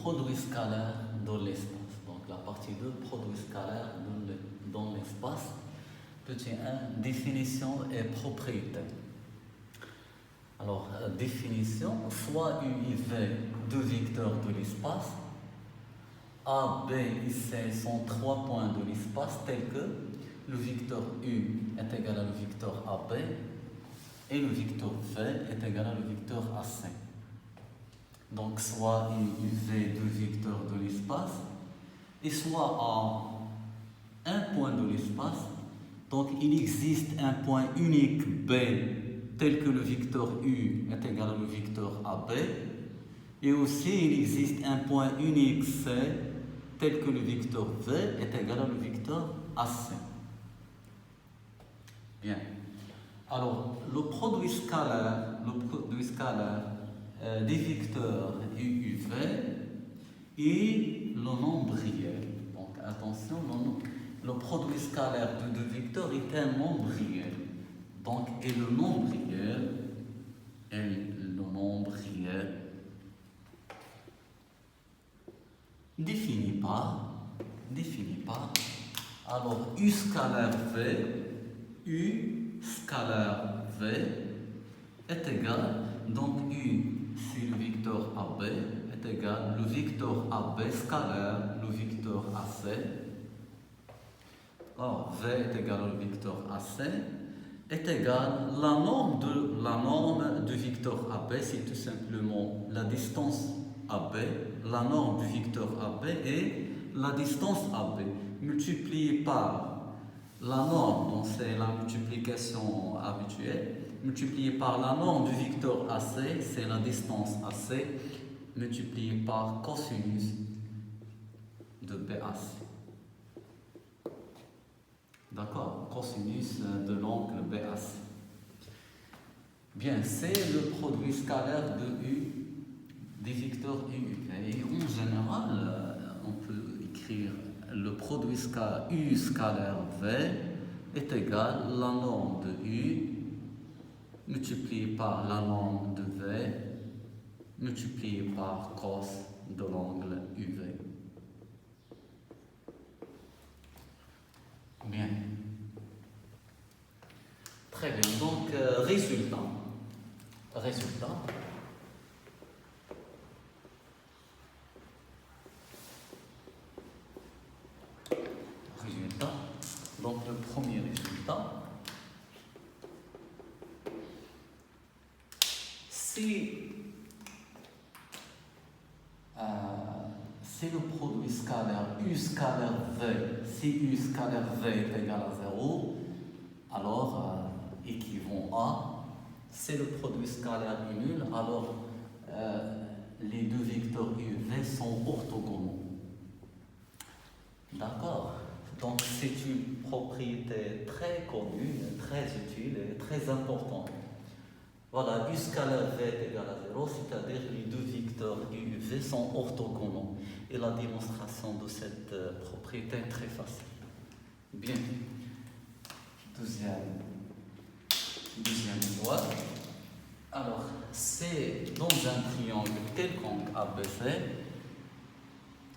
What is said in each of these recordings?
produit scalaire dans l'espace. Donc la partie 2, produit scalaire dans l'espace. Petit 1, définition et propriété. Alors, définition, soit U et V, deux vecteurs de l'espace. A, B et C sont trois points de l'espace tels que le vecteur U est égal à le vecteur AB et le vecteur V est égal à le vecteur AC. Donc, soit U et V, deux vecteurs de l'espace, et soit à un point de l'espace. Donc, il existe un point unique B tel que le vecteur U est égal à le vecteur AB, et aussi il existe un point unique C tel que le vecteur V est égal à le vecteur AC. Bien. Alors, le produit scalaire des vecteurs U et V est le nombre réel. Donc, attention, le produit scalaire de deux vecteurs est un nombre réel. Donc, et le nombre réel défini par alors U scalaire V est égal, donc U c'est le vecteur AB est égal le vecteur AB scalaire le vecteur AC. Alors V est égal au vecteur AC est égal la norme du vecteur AB, c'est tout simplement la distance AB, la norme du vecteur AB et la distance AB multipliée par la norme, donc c'est la multiplication habituelle, multipliée par la norme du vecteur AC, c'est la distance AC, multipliée par cosinus de BAC. D'accord, cosinus de l'angle BAC. Bien, c'est le produit scalaire de U, des vecteurs U. Et en général, on peut écrire le produit U scalaire V est égal à la norme de U multiplié par la norme de V multiplié par cos de l'angle UV. Bien. Très bien. Donc, résultat. Donc, le premier résultat, c'est le produit scalaire U scalaire V. Si U scalaire V est égal à 0, alors équivalent à, c'est le produit scalaire nul, alors les deux vecteurs U et V sont orthogonaux. D'accord? Donc c'est une propriété très connue, très utile et très importante. Voilà, U scalaire V est égal à 0, c'est-à-dire les deux vecteurs U et V sont orthogonaux. Et la démonstration de cette propriété est très facile. Bien. Deuxième loi. Alors, c'est dans un triangle quelconque ABC.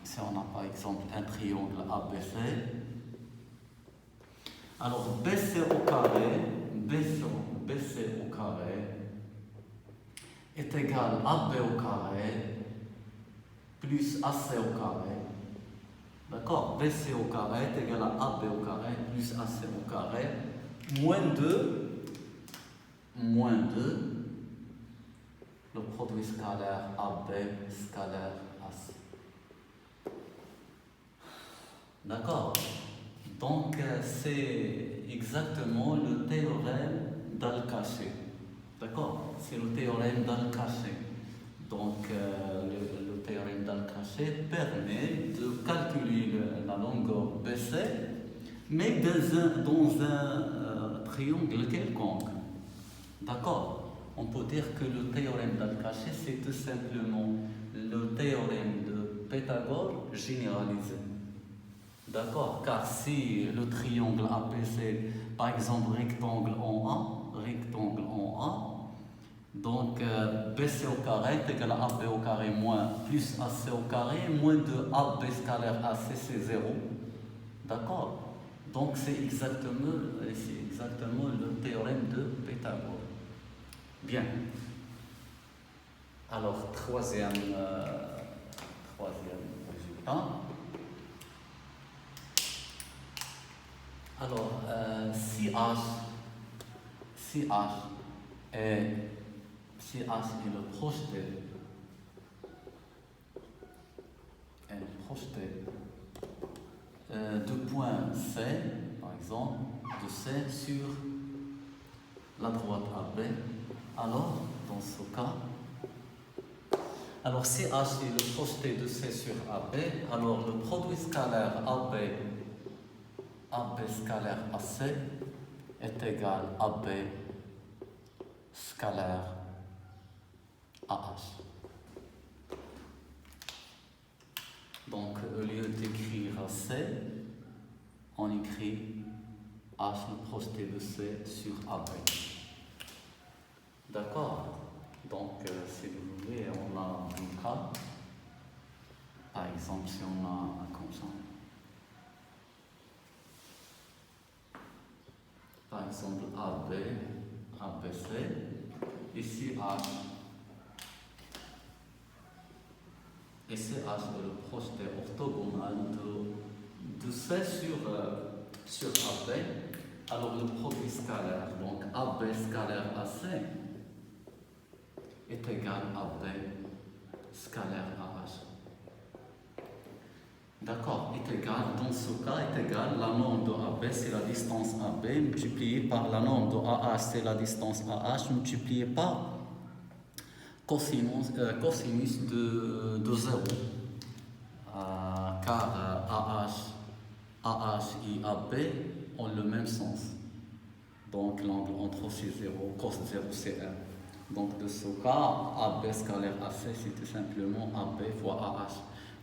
Si on a par exemple un triangle ABC, alors BC au carré est égal à AB au carré plus AC au carré. D'accord? BC au carré est égal à AB au carré plus AC au carré moins 2 le produit scalaire AB scalaire AC. D'accord? Donc, c'est exactement le théorème d'Al-Kaché. D'accord? C'est le théorème d'Al-Kaché. Donc, le théorème d'Al-Kaché permet de calculer la longueur BC, mais dans un triangle quelconque. D'accord? On peut dire que le théorème d'Al-Kaché, c'est tout simplement le théorème de Pythagore généralisé. D'accord? Car si le triangle ABC, par exemple rectangle en A, Donc, BC au carré est égal à AB au carré moins plus AC au carré, moins de AB scalaire AC, c'est 0. D'accord? Donc, c'est exactement le théorème de Pythagore. Bien. Alors, troisième résultat. Alors, si H est le projeté de point C, par exemple, de C sur la droite AB, alors, dans ce cas, alors si H est le projeté de C sur AB, alors le produit scalaire AB scalaire AC est égal à AB scalaire AH. Donc, au lieu d'écrire C, on écrit H le projeté de C sur AB. D'accord? Donc, si vous voulez, on a un cas. Par exemple, si on a comme ça. Par exemple, AB, ABC. Ici, H. Et c'est H est le projeté orthogonal de C sur AB. Alors, le produit scalaire, donc AB scalaire AC, est égal à B scalaire AH. D'accord, est égal, dans ce cas, est égal, la norme de AB, c'est la distance AB, multipliée par la norme de AH, c'est la distance AH, multipliée par cosinus de 0. Car AH et AB ont le même sens. Donc l'angle entre c'est 0, cos 0 c'est 1. Donc de ce cas, AB scalaire AC, c'est tout simplement AB fois AH.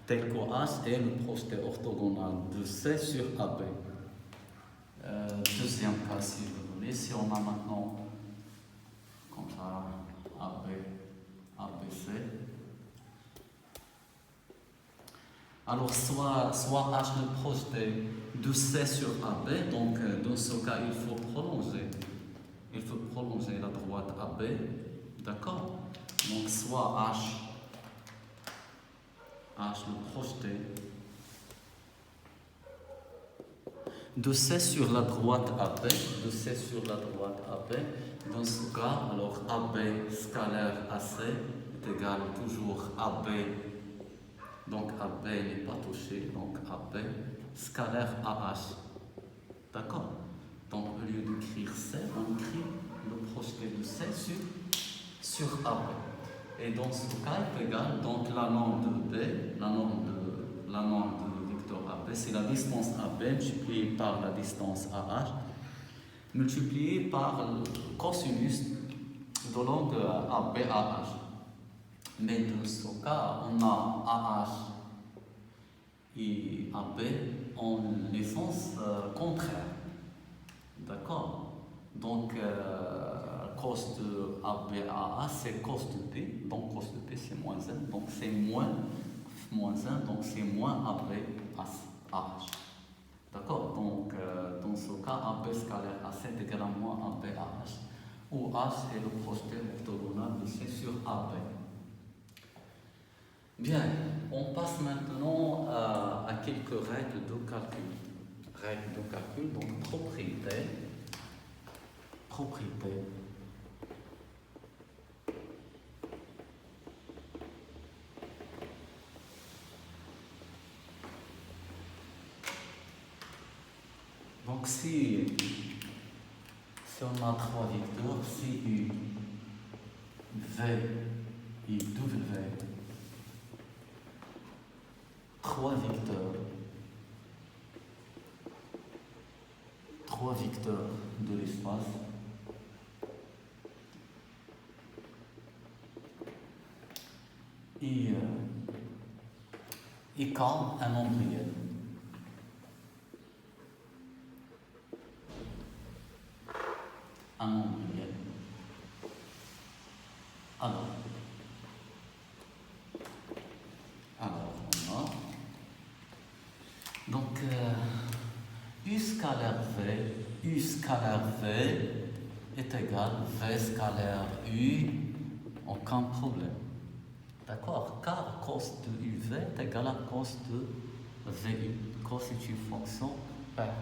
Tel que H est le projeté orthogonal de C sur AB. Deuxième cas, si vous voulez, si on a maintenant comme ça AB, ABC. Alors soit H le projeté de C sur AB, donc dans ce cas il faut prolonger la droite AB, d'accord? Donc soit H le projeté de C sur la droite AB, dans ce cas, alors AB scalaire AC est égal toujours AB, donc AB n'est pas touché, donc AB scalaire AH, d'accord? Donc au lieu d'écrire C, on écrit le projeté de C sur AB. Et dans ce cas, est égal, donc la norme de B, la norme de vecteur AB, c'est la distance AB multipliée par la distance AH, multipliée par le cosinus de l'angle ABAH. Mais dans ce cas, on a AH et AB ont les sens contraires. D'accord? Donc, cos de ABAH, c'est cos de P. Donc, cos de P, c'est moins 1. Donc, c'est moins 1. Donc, c'est moins ABAH. D'accord? Donc, dans ce cas, AB scalaire AC est égal à moins ABAH. Où H est le projeté orthogonal de C sur AB. Bien, on passe maintenant à quelques règles de calcul. Donc propriété. Donc si on a trois vecteurs, si U, V et W, trois vecteurs de l'espace, et K, un nombre réel. scalaire U scalaire V est égal V scalaire U, aucun problème. D'accord? Car cos de UV est égal à cos de VU. Cos est une fonction paire.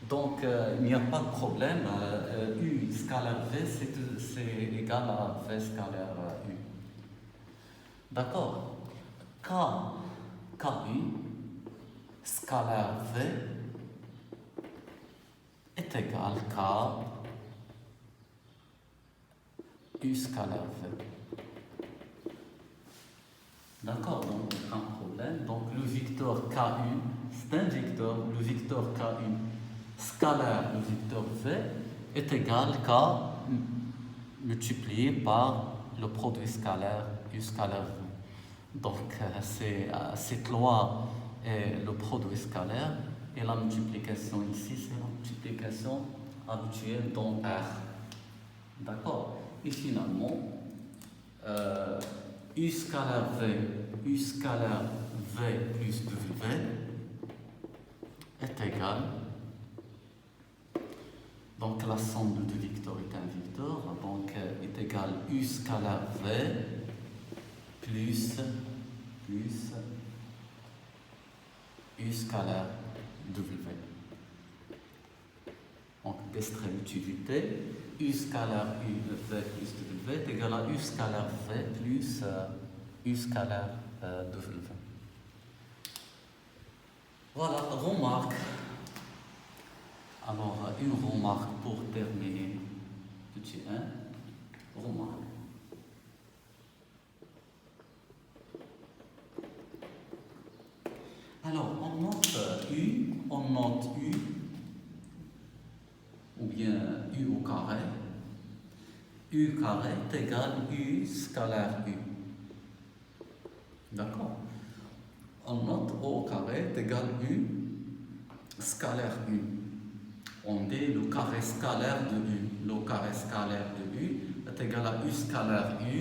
Donc, il n'y a pas de problème. U scalaire V, c'est égal à V scalaire U. D'accord? KU scalaire V est égal à U scalaire V. D'accord, donc aucun problème. Donc le vecteur KU, c'est un vecteur, le vecteur KU scalaire, le vecteur V, est égal à multiplié par le produit scalaire U scalaire V. Donc cette loi est le produit scalaire et la multiplication ici, c'est la multiplication habituelle dans R. D'accord? Et finalement, U scalaire V plus W est égal. Donc la somme de deux vecteurs est un vecteur, donc est égal U scalaire V plus U scalaire W. Donc distributivité, U scalaire V plus W est égal à U scalaire V plus U scalaire W. Voilà, remarque. Alors, une remarque pour terminer. Petit 1, remarque. Alors, on note U, ou bien U au carré. U carré est égal à U scalaire U. D'accord? On note O au carré est égal à U scalaire U. On dit le carré scalaire de U. Le carré scalaire de U est égal à U scalaire U.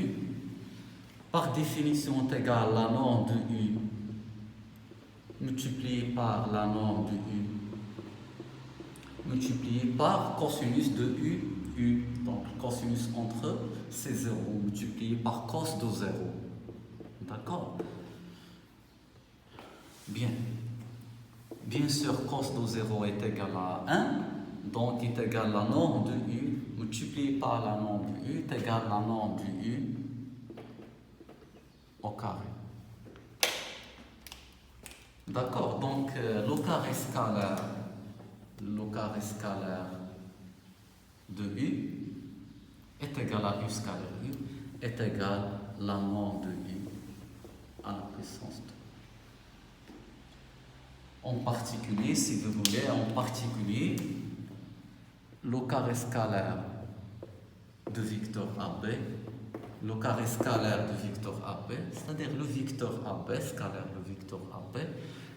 Par définition, est égal à la norme de U multiplié par la norme de U multiplié par cosinus de U. Donc, cosinus entre eux, c'est 0 multiplié par cos de 0. D'accord? Bien. Bien sûr, cos de 0 est égal à 1. Donc, est égal à la norme de U multiplié par la norme de U est égal à la norme de U au carré. D'accord, donc le carré scalaire de U est égal à U scalaire U est égal à la norme de U à la puissance 2. En particulier, si vous voulez, le carré scalaire de vecteur AB, le carré scalaire de vecteur AB, c'est-à-dire le vecteur AB, scalaire de vecteur AB,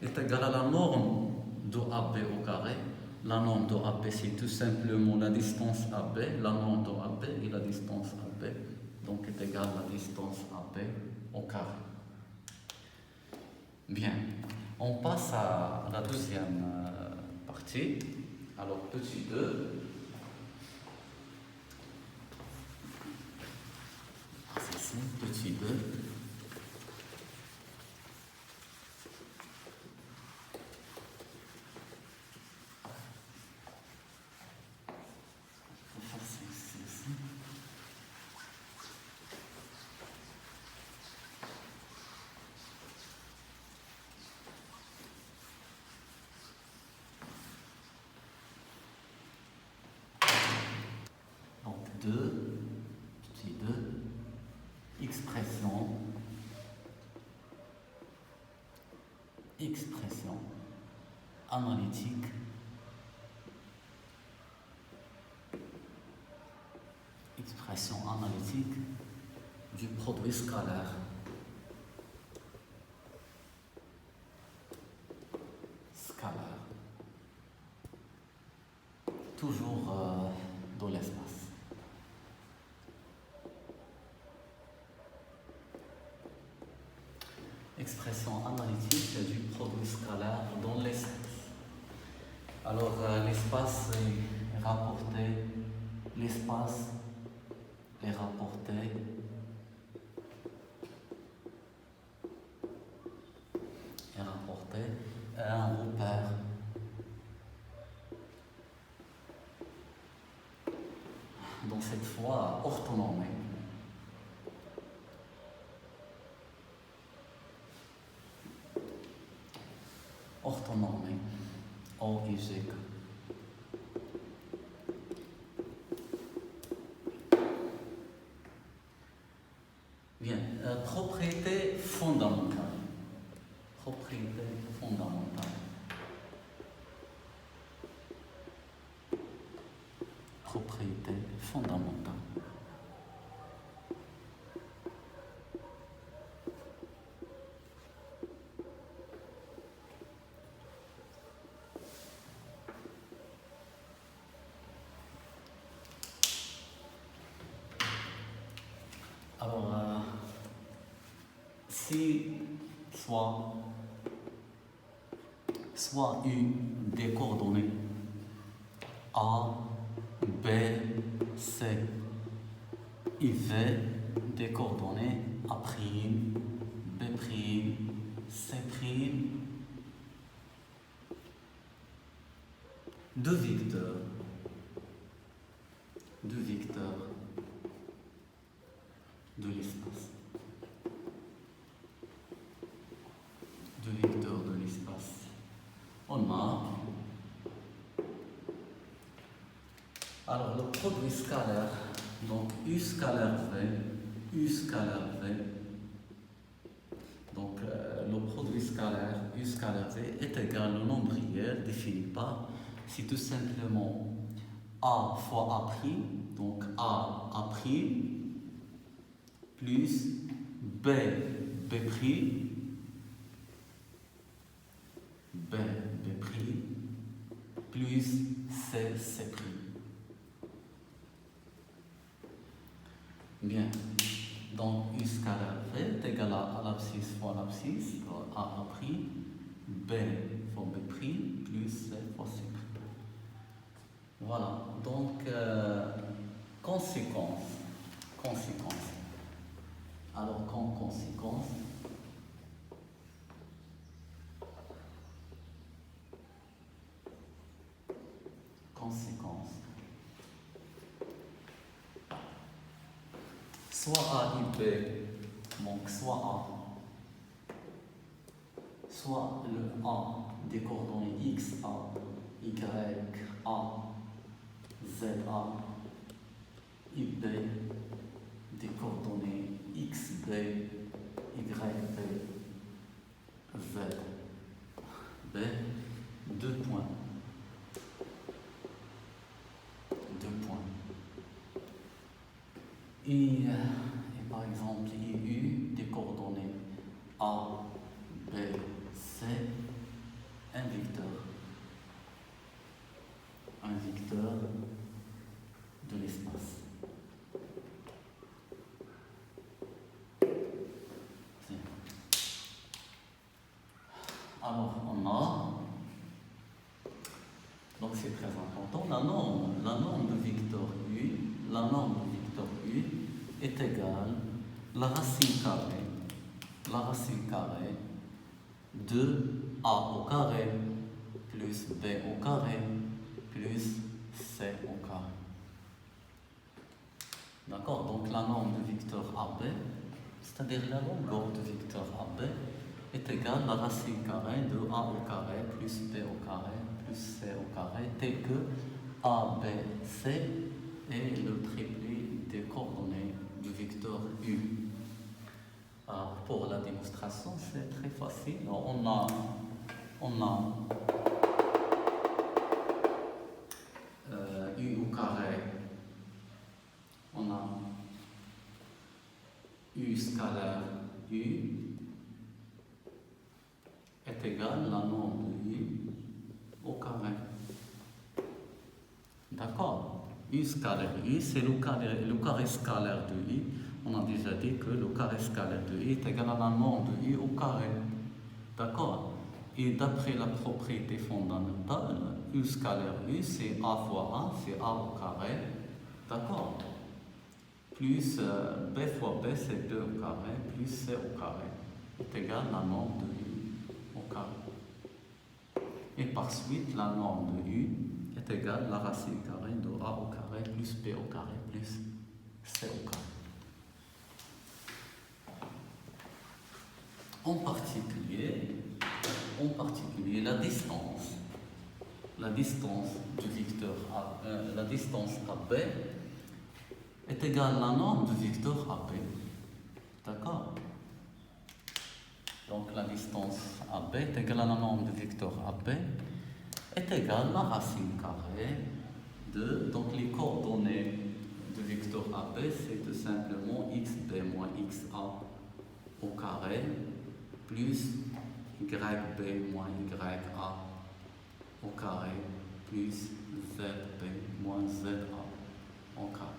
est égal à la norme de AB au carré. La norme de AB, c'est tout simplement la distance AB, la norme de AB et la distance AB, donc est égal à la distance AB au carré. Bien, on passe à la deuxième partie. Alors, petit 2. C'est ici, petit 2. Donc 2, petit 2, expression analytique du produit scalaire. Toujours dans l'espace. Expression analytique du produit scalaire dans l'espace. Alors, l'espace est rapporté, l'espace est rapporté à un repère donc cette fois orthonormé. Orthonormé, OIG. Bien, propriété fondamentale. Propriété fondamentale. Propriété fondamentale. Alors, si soit U des coordonnées A, B, C, et V des coordonnées A', B', C', deux vecteurs de l'espace. Deux vecteurs de l'espace. On a alors le produit scalaire, donc U scalaire V, donc le produit scalaire U scalaire V est égal au nombre réel défini par, c'est tout simplement A fois A', donc A' plus B plus C'. Bien, donc U scalaire V est égal à l'abscisse fois l'abscisse, A', B fois B', plus C fois C'. Voilà, donc conséquence. Alors, conséquence, soit A et B, donc soit le A des coordonnées X, A, Y, A, Z, A, et B des coordonnées X, B, Y, B, Z, B, deux points. Et par exemple, U des coordonnées A, B, C, un vecteur de l'espace. Alors, on a, donc c'est très important, la norme de vecteur U, est égale la racine carrée de A au carré plus B au carré plus C au carré. D'accord? Donc la norme de vecteur AB, c'est-à-dire la longueur de vecteur AB, est égale à la racine carrée de A au carré plus B au carré plus C au carré, tel que A, B, C est le triplet des coordonnées du vecteur U. Alors, pour la démonstration, c'est très facile. Alors, on a U au carré, on a U scalaire U est égal à la norme de U au carré. D'accord? U scalaire U, c'est le carré scalaire de U. On a déjà dit que le carré scalaire de U est égal à la norme de U au carré. D'accord? Et d'après la propriété fondamentale, U scalaire U, c'est A fois A, c'est A au carré. D'accord? Plus B fois B, c'est 2 au carré, plus C au carré, est égal à la norme de U au carré. Et par suite, la norme de U est égale à la racine carrée de A au carré plus B au carré plus C au carré. En particulier, la distance du vecteur la distance AB est égale à la norme du vecteur AB. D'accord? Donc la distance AB est égale à la norme du vecteur AB est égale à la racine carrée de, donc les coordonnées du vecteur AB, c'est tout simplement xb moins xa au carré plus yb moins ya au carré plus zb moins za au carré.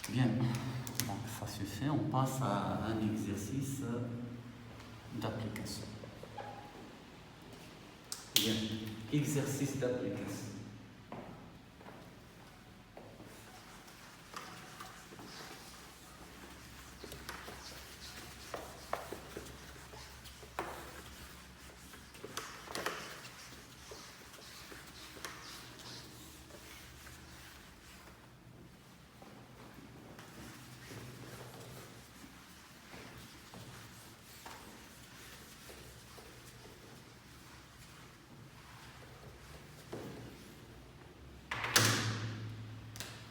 Bien, donc ça suffit, on passe à un exercice d'application. Bien, exercice d'application.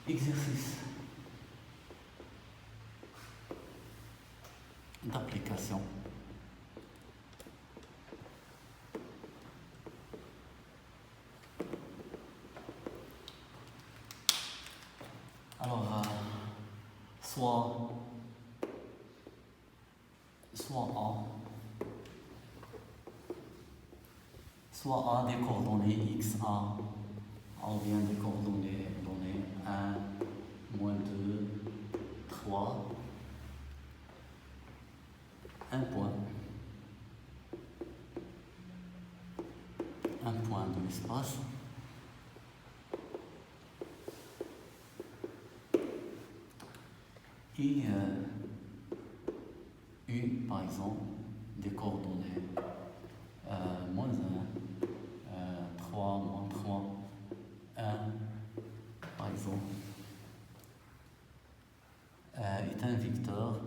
Exercice d'application. Alors, soit A des coordonnées xa, ou bien des coordonnées données 1, moins 2, 3, un point de l'espace. Et U, par exemple, des coordonnées moins 1, 3, moins 3, 1, par exemple, est un vecteur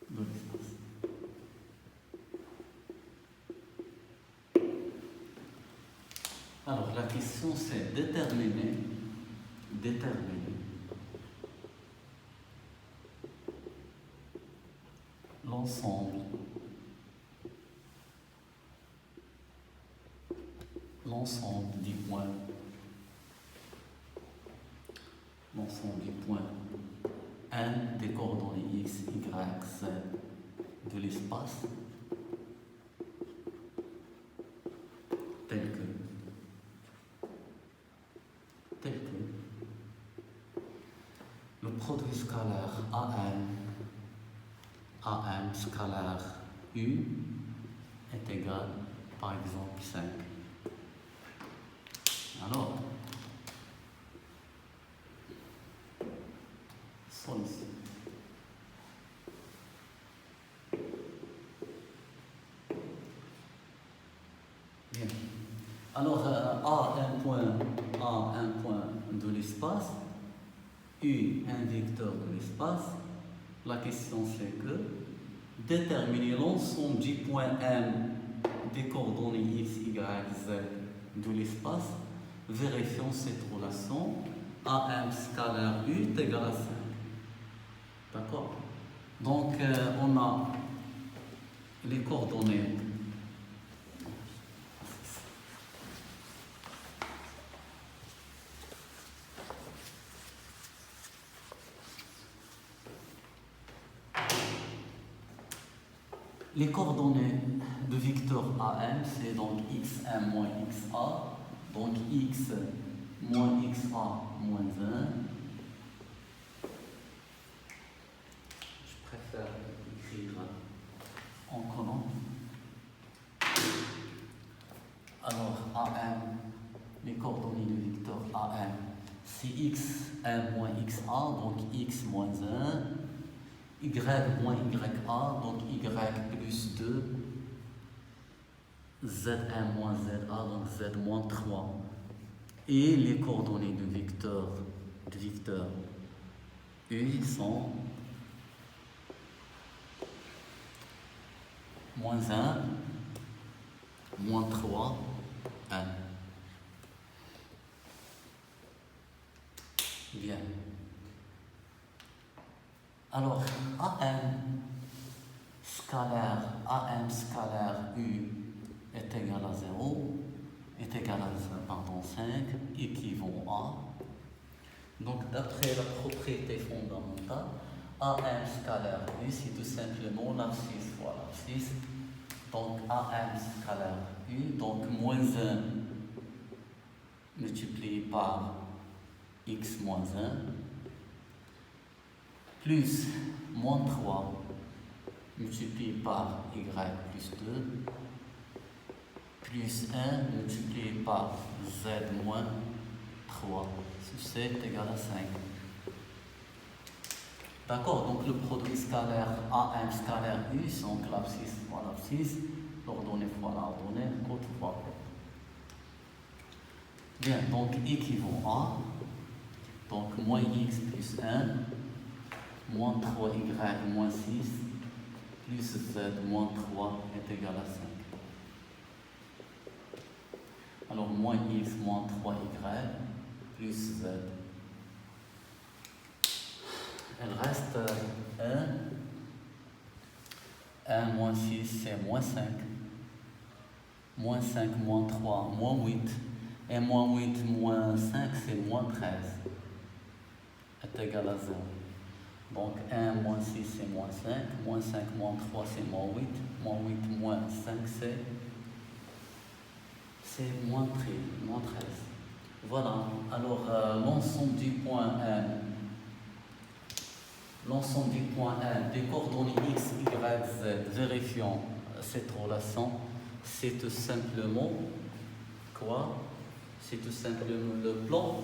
de l'espace. Alors la question c'est déterminer l'ensemble des points n des coordonnées x, y, z de l'espace tel que le produit scalaire AM scalaire U est égal, par exemple, 5. Alors, solution. Bien. Alors, A un point de l'espace, U un vecteur de l'espace. La question c'est que déterminer l'ensemble du point M des coordonnées x, y, z de l'espace, vérifions cette relation AM scalaire U est égal à 5. D'accord? Donc on a les coordonnées de vecteur AM, c'est donc xm moins xa. Donc x moins XA moins 1. Je préfère écrire en colonne. Alors, AM, les coordonnées du vecteur AM, c'est x1 moins xa, donc x moins 1, y moins ya, donc y plus 2, z1 moins za, donc z moins 3. Et les coordonnées du vecteur U sont moins 1, moins 3, 1. Bien. Alors, AM scalaire U est égal à 0, est égal à 5, équivaut à. Donc, d'après la propriété fondamentale, AM scalaire U, c'est tout simplement l'abscisse fois l'abscisse. Donc, AM scalaire U, donc moins 1 multiplié par x moins 1, plus moins 3 multiplié par y plus 2, plus 1 multiplié par z moins 3, c'est égal à 5. D'accord, donc le produit scalaire AM scalaire U, donc l'abscisse fois l'abscisse, l'ordonnée fois l'ordonnée, côte fois côte. Bien, donc équivaut à, donc moins x plus 1, moins 3y moins 6, plus z moins 3 est égal à 5. Alors moins x moins 3y plus z. Il reste 1 moins 6 c'est moins 5. Moins 5 moins 3 moins 8. Et moins 8 moins 5 c'est moins 13. Est égal à 0. Donc 1 moins 6 c'est moins 5. Moins 5 moins 3 c'est moins 8. Moins 8 moins 5 c'est moins 13. Voilà. Alors l'ensemble du point 1. L'ensemble du point 1 des coordonnées x, y, z, vérifiant cette relation, c'est tout simplement quoi? C'est tout simplement le plan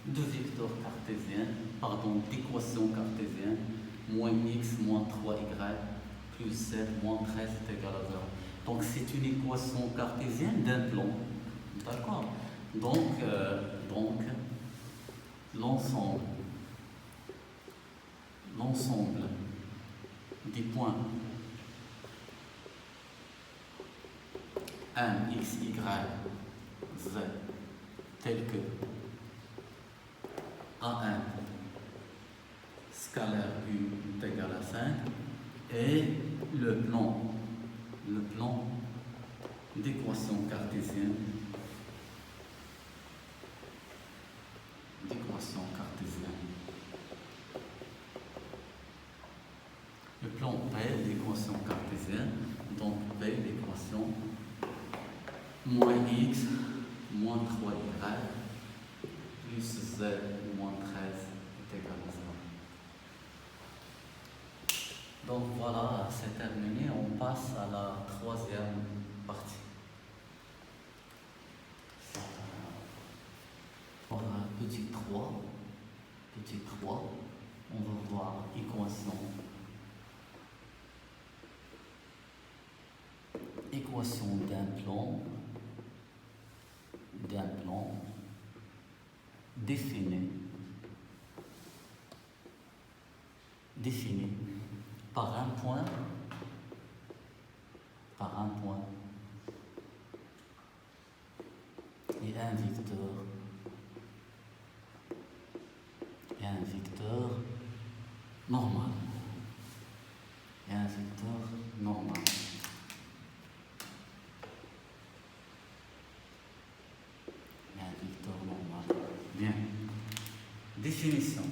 de vecteur cartésien, d'équation cartésienne, moins x moins 3y plus z moins 13 est égal à 0. Donc c'est une équation cartésienne d'un plan. D'accord? Donc l'ensemble des points 1, x, y, z, tels que A1 scalaire U est égal à 5 et le plan d'équation cartésienne le plan P d'équation cartésienne, donc P l'équation moins x moins 3y plus z moins 13 est égal à 0. Donc voilà, c'est terminé. On passe à la troisième partie. Voilà, petit 3, on va voir équation d'un plan défini par un point et un vecteur normal. Bien. Définition.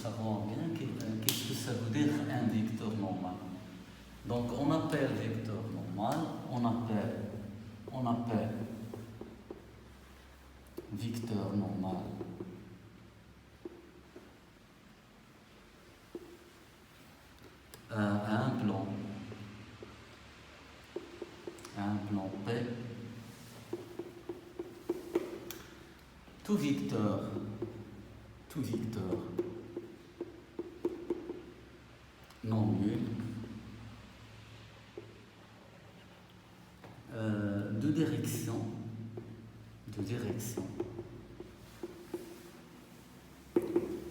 savoir bien qu'est-ce que ça veut dire un vecteur normal. Donc on appelle vecteur normal, on appelle vecteur normal un plan P. Tout vecteur non nul de direction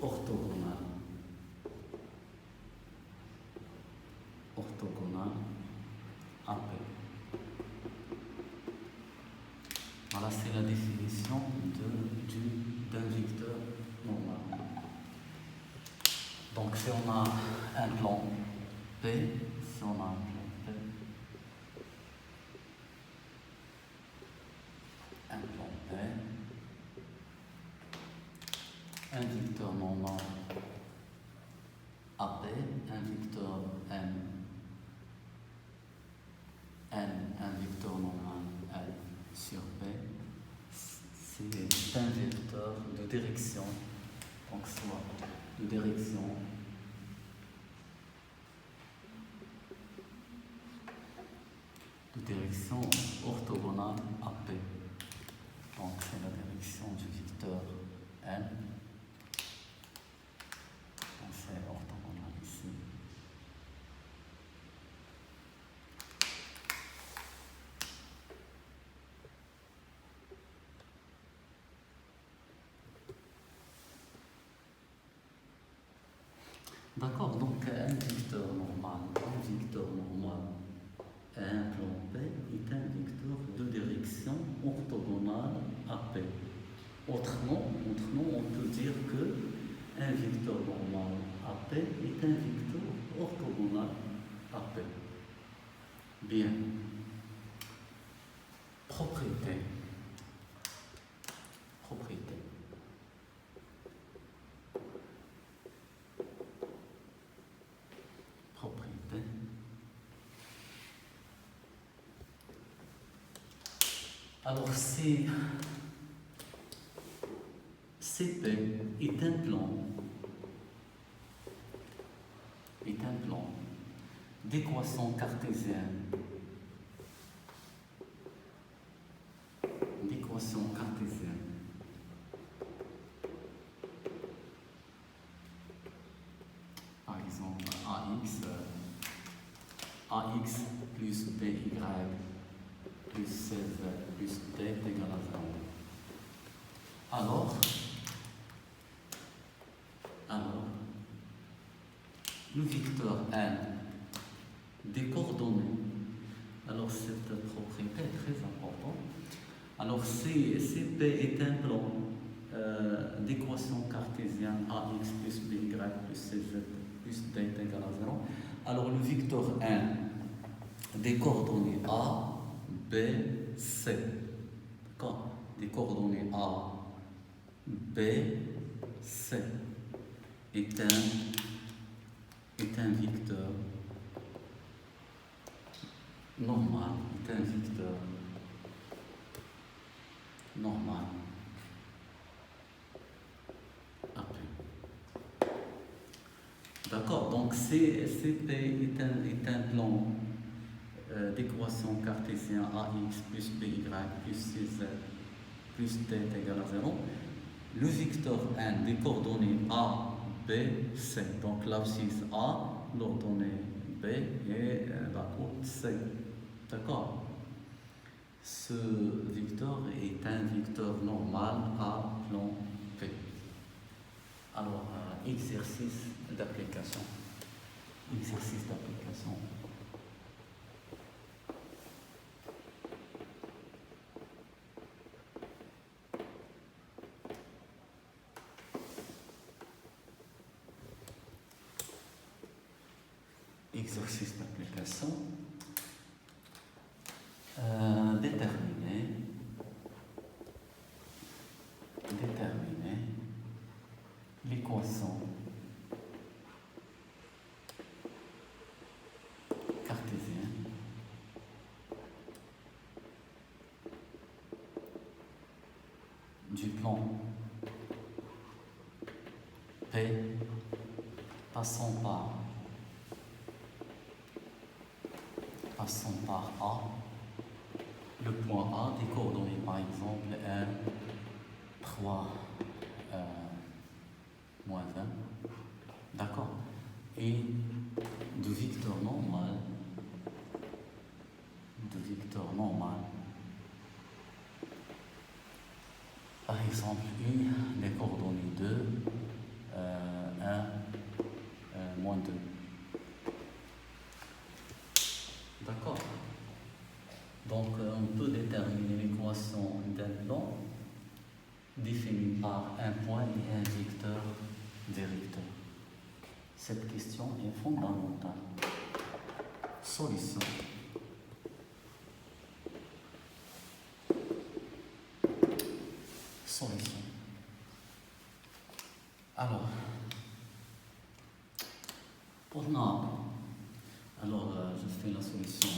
orthogonale à P. Voilà, c'est la définition d'un vecteur normal. Donc si on a un plan P, un vecteur normal AP, un vecteur un vecteur normal L sur P, c'est un vecteur de direction, donc soit de direction orthogonale à P. Donc c'est la direction du vecteur N. Donc c'est orthogonal ici. D'accord, donc un vecteur normal à un plan P est un vecteur de direction orthogonale à P. Autrement, on peut dire que un vecteur normal à P est un vecteur orthogonal à P. Bien. Propriété. Alors, CP est un plan d'équation cartésienne. Par exemple, AX plus BY plus CZ plus D est égal à 0. Alors, le vecteur N des coordonnées, alors cette propriété est très importante. Alors CP est un plan d'équation cartésienne AX plus BY plus CZ plus D est égal à 0. Alors le vecteur N des coordonnées A, B, C. D'accord? Des coordonnées A, B, C est un vecteur normal. D'accord, donc CP est un plan d'équation cartésienne AX plus BY plus CZ plus D est égal à 0. Le vecteur N des coordonnées A, B, C. Donc là aussi A, l'ordonnée B et la courbe C. D'accord? Ce vecteur est un vecteur normal à plan P. Alors, exercice d'application. Exercice d'application. Déterminer l'équation du plan P passant par A, le point A des coordonnées par exemple 1, 3, moins 1, d'accord, et de vecteur normal, par exemple les coordonnées 2, 1, moins 2. D'accord. Donc on peut déterminer l'équation d'un plan définie par un point et un vecteur directeur. Cette question est fondamentale. Solution. Alors, pour nous, je fais la solution.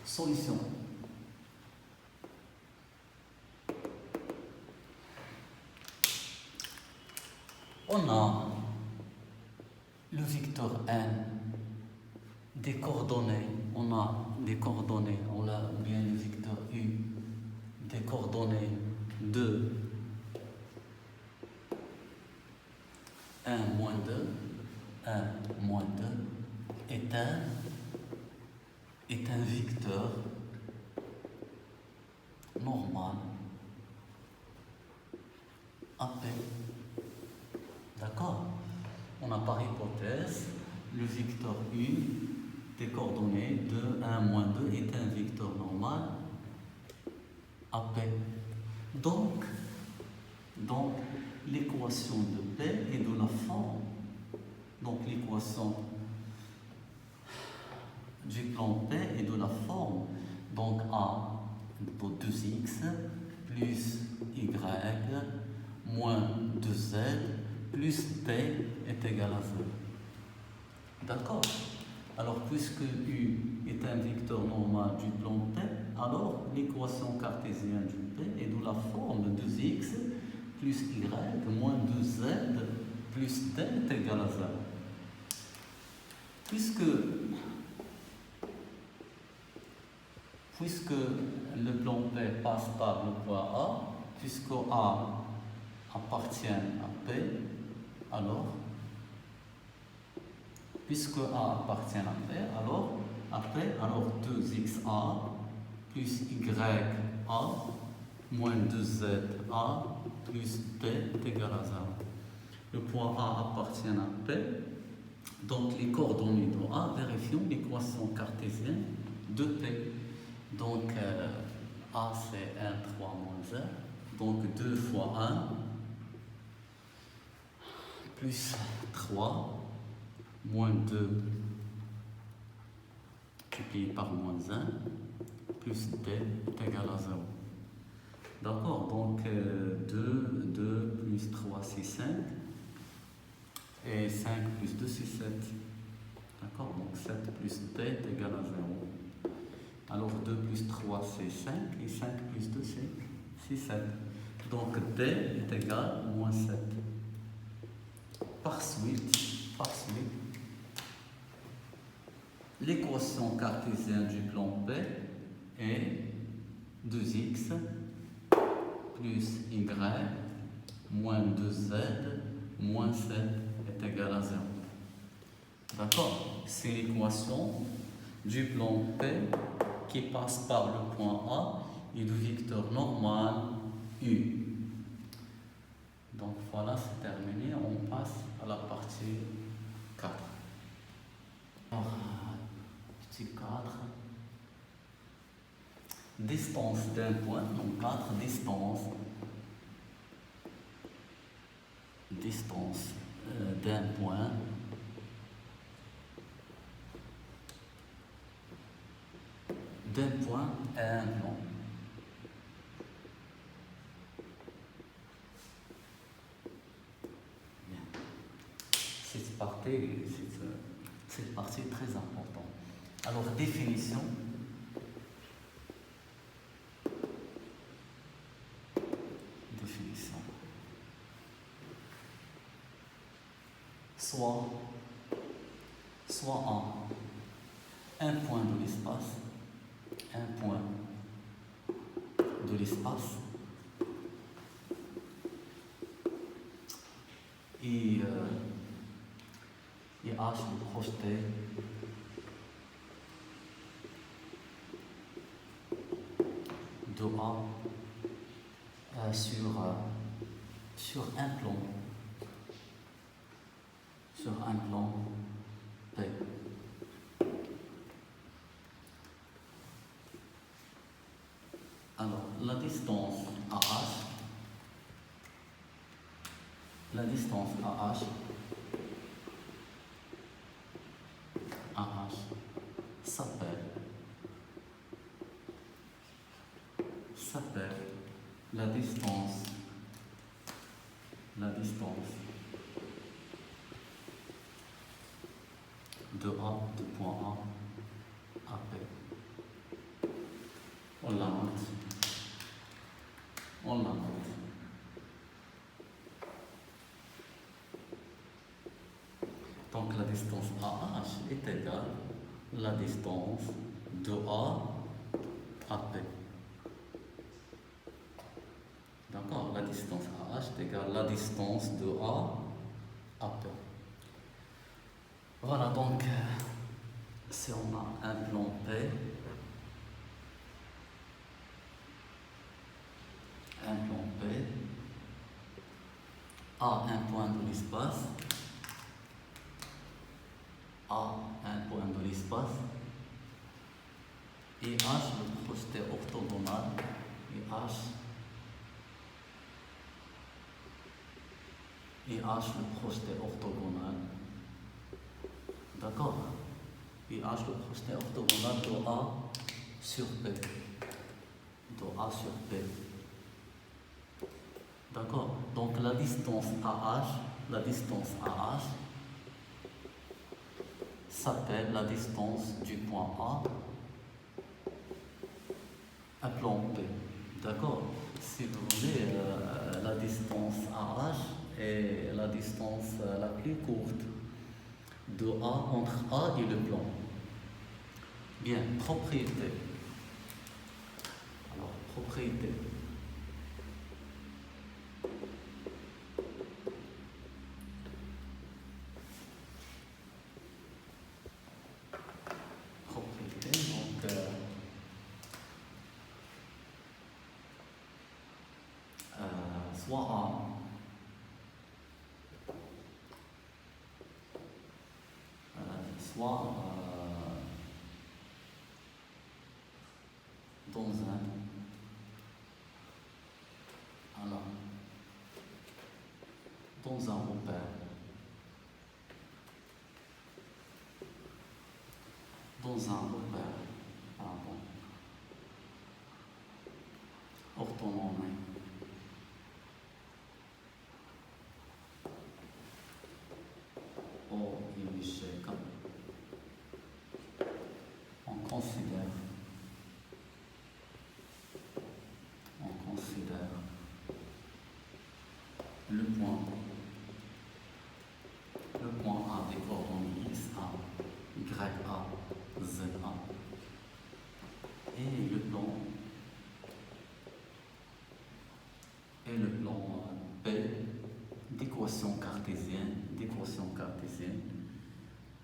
Solution. On a le vecteur n des coordonnées, on a bien le vecteur u des coordonnées de 1, moins 2, 1, moins 2 est un vecteur normal AP. D'accord? On a par hypothèse le vecteur U des coordonnées de 1, moins 2 est un vecteur normal AP. Donc l'équation de P est de la forme. Donc l'équation du plan P est de la forme. Donc A de 2x plus y moins 2z plus t est égal à 0. D'accord? Alors, puisque U est un vecteur normal du plan P, alors l'équation cartésienne du P est de la forme de 2x plus y moins 2z plus t est égal à 0. Puisque le plan P passe par le point A, puisque A appartient à P, alors, puisque A appartient à P, alors 2xa plus ya moins 2za plus P est égal à 0. Le point A appartient à P, donc les coordonnées de A, vérifions l'équation cartésienne de P. Donc A c'est 1, 3, moins 1, donc 2 fois 1 plus 3 moins 2 multiplié par moins 1 plus t est égal à 0. D'accord, donc 2 plus 3 c'est 5 et 5 plus 2 c'est 7. D'accord, donc 7 plus t est égal à 0. Alors 2 plus 3 c'est 5 et 5 plus 2 c'est 7. Donc t est égal à moins 7. Par suite, l'équation cartésienne du plan P est 2x plus y moins 2z moins 7 est égal à 0. D'accord? C'est l'équation du plan P qui passe par le point A et le vecteur normal U. Donc voilà, c'est terminé. On passe à la partie 4. Alors, petit 4. Distance d'un point, donc 4, distance d'un point à un plan. Bien. Cette partie est très importante. Alors, définition. Soit un point de l'espace, et H le projeté de A sur un plan P. Alors, la distance AH s'appelle la distance de point A à P. On la note. Donc la distance AH est égale à la distance de A à P. D'accord? La distance AH est égale à la distance de A à P. Voilà, donc si on a un plan P, A un point de l'espace, et H le projeté orthogonal, et H le projeté orthogonal. D'accord? Et H le projeté orthogonal de A sur P. D'accord? Donc la distance AH s'appelle la distance du point A plan P. D'accord? Si vous voulez, la distance AH est la distance la plus courte de A entre A et le plan. Bien, propriété. Alors, propriété. Soit dans un repère, orthonormé. On considère le point A des coordonnées X, A, Y, A, Z, A, et le plan P d'équation cartésienne,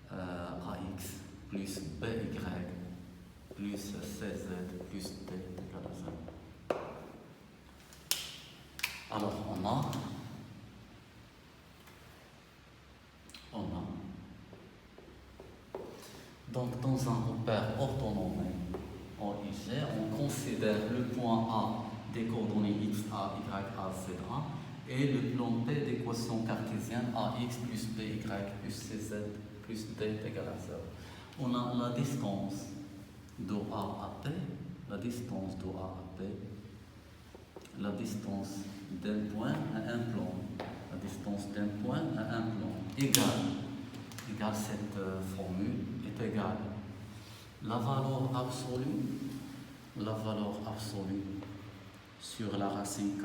AX plus BY plus CZ plus D égale à 0. Alors on a donc dans un repère orthonormé OIG, on considère le point A des coordonnées X, A, Y, A, Z, A et le plan P d'équation cartésienne AX plus BY plus CZ plus D est égal à 0. On a la distance de A à P, la distance de A à P, la distance d'un point à un plan, la distance d'un point à un plan égale cette formule est égale la valeur absolue sur la racine K,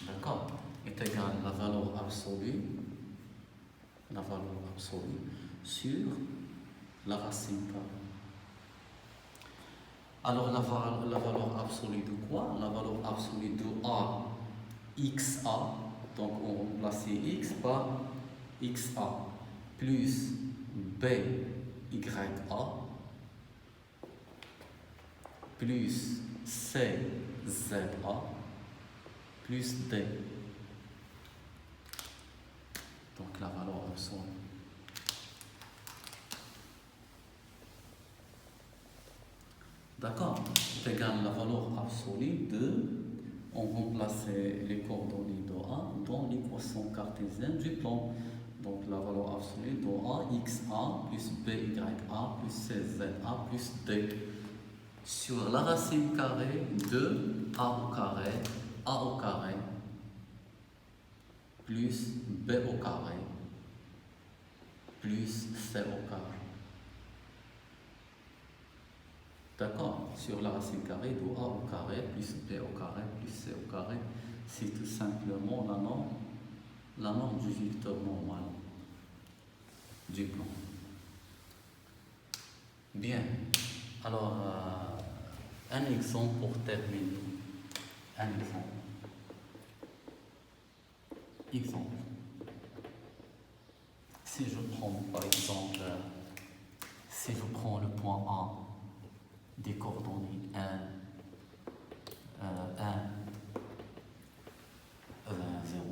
d'accord, est égale la valeur absolue sur la racine K. Alors la valeur absolue de quoi? La valeur absolue de A, XA, donc on remplace X par XA, plus BYA, plus CZA, plus D. Donc la valeur absolue. D'accord, c'est égal la valeur absolue de, on remplace les coordonnées de A dans l'équation cartésienne du plan. Donc la valeur absolue de A, XA plus BYA plus CZA plus D sur la racine carrée de A au carré plus B au carré plus C au carré. D'accord? Sur la racine carrée de A au carré plus B au carré plus C au carré, c'est tout simplement la norme du vecteur normal du plan. Bien. Alors, un exemple pour terminer. Un exemple. Si je prends par exemple, si je prends le point A des coordonnées 1, 0,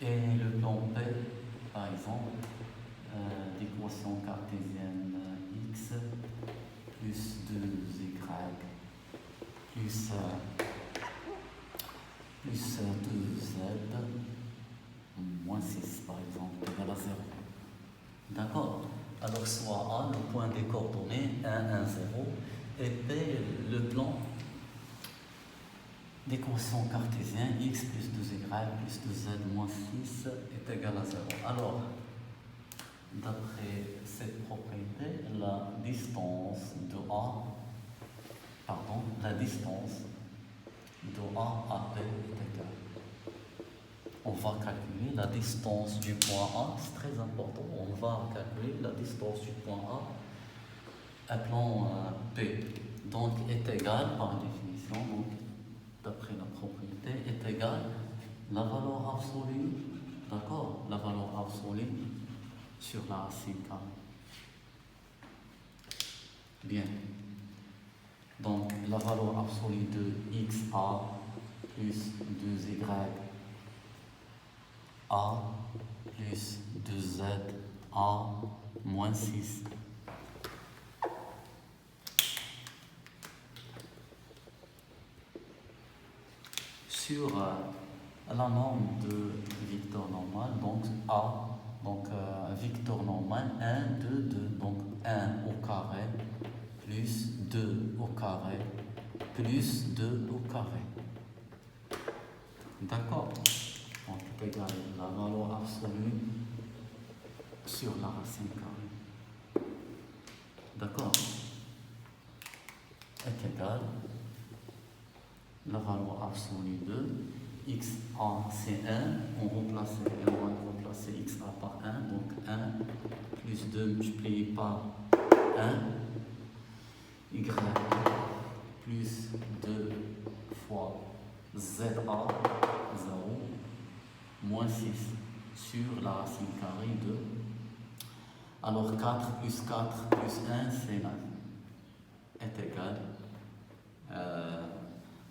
et le plan B, par exemple, d'équation cartésienne x plus 2y plus 2z moins 6 par exemple égal à 0. D'accord? Alors soit A, le point des coordonnées 1, 1, 0, et B, le plan d'équation cartésienne x plus 2y plus 2z moins 6 est égal à 0. Alors, d'après cette propriété, la distance de A à B est égale. On va calculer la distance du point A, c'est très important, on va calculer la distance du point A, appelons P, donc est égal par définition, donc d'après la propriété, est égal la valeur absolue, d'accord, la valeur absolue sur la racine K. Bien. Donc la valeur absolue de XA plus 2Y A plus 2Z A moins 6. Sur la norme de vecteur normal, donc A, donc vecteur normal 1, 2, 2, donc 1 au carré plus 2 au carré plus 2 au carré. D'accord? Donc est égal la valeur absolue sur la racine carrée. D'accord? Est égal la valeur absolue de XA c'est 1, on va remplacer XA par 1, donc 1 plus 2 multiplié par 1, Y plus 2 fois ZA 0 moins 6 sur la racine carrée de. Alors 4 plus 4 plus 1 c'est 9 est égal.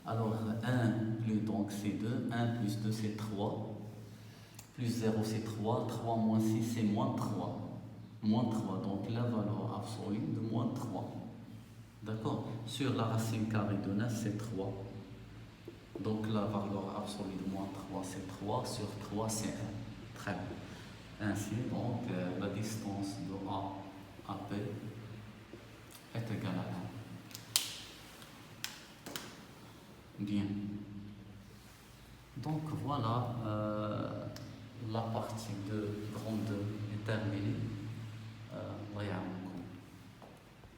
Alors 1 plus donc c'est 2, 1 plus 2 c'est 3, plus 0 c'est 3, 3 moins 6 c'est moins 3. Moins 3, donc la valeur absolue de moins 3. D'accord? Sur la racine carrée de 9 c'est 3. Donc la valeur absolue de moins 3 c'est 3, sur 3 c'est 1. Très bien. Ainsi, donc, la distance de A à B est égale à 1. Bien. Donc voilà, la partie de grande est terminée.